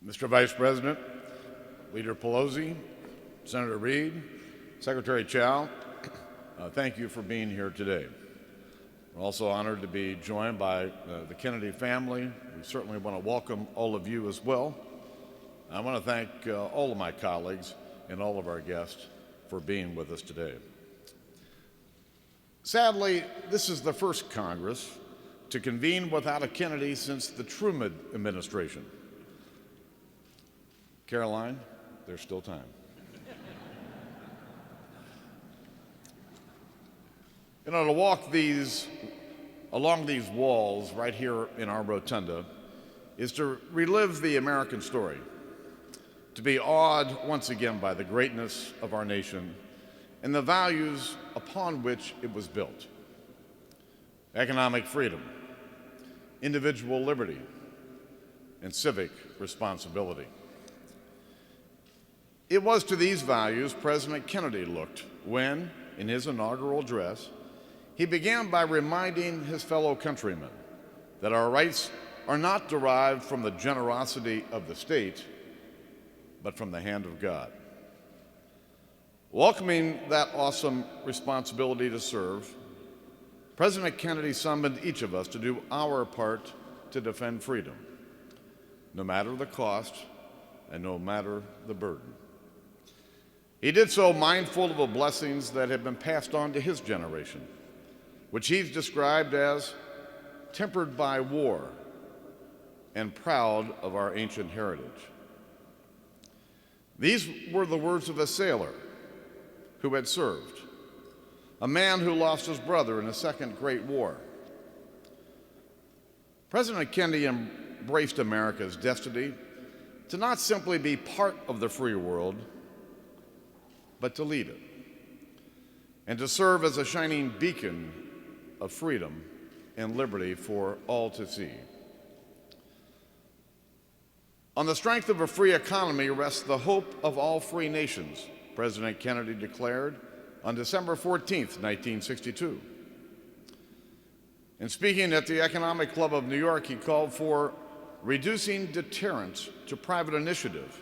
Mr. Vice President, Leader Pelosi, Senator Reid, Secretary Chow, thank you for being here today. We're also honored to be joined by the Kennedy family. We certainly want to welcome all of you as well. I want to thank all of my colleagues and all of our guests for being with us today. Sadly, this is the first Congress to convene without a Kennedy since the Truman administration. Caroline, there's still time. You know, to walk along these walls right here in our rotunda is to relive the American story, to be awed once again by the greatness of our nation and the values upon which it was built. Economic freedom, individual liberty, and civic responsibility. It was to these values President Kennedy looked when, in his inaugural address, he began by reminding his fellow countrymen that our rights are not derived from the generosity of the state, but from the hand of God. Welcoming that awesome responsibility to serve, President Kennedy summoned each of us to do our part to defend freedom, no matter the cost and no matter the burden. He did so mindful of the blessings that had been passed on to his generation, which he's described as tempered by war and proud of our ancient heritage. These were the words of a sailor who had served, a man who lost his brother in the Second Great War. President Kennedy embraced America's destiny to not simply be part of the free world, but to lead it, and to serve as a shining beacon of freedom and liberty for all to see. On the strength of a free economy rests the hope of all free nations, President Kennedy declared on December 14th, 1962. In speaking at the Economic Club of New York, he called for reducing deterrence to private initiative,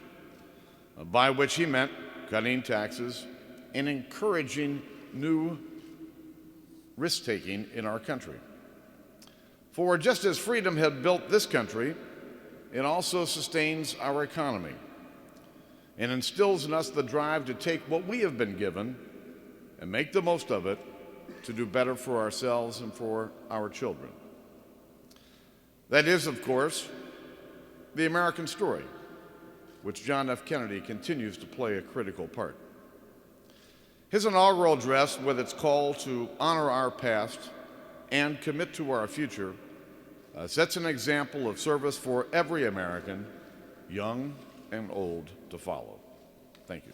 by which he meant cutting taxes and encouraging new risk-taking in our country. For just as freedom had built this country, it also sustains our economy and instills in us the drive to take what we have been given and make the most of it to do better for ourselves and for our children. That is, of course, the American story, which John F. Kennedy continues to play a critical part. His inaugural address, with its call to honor our past and commit to our future, sets an example of service for every American, young and old, to follow. Thank you.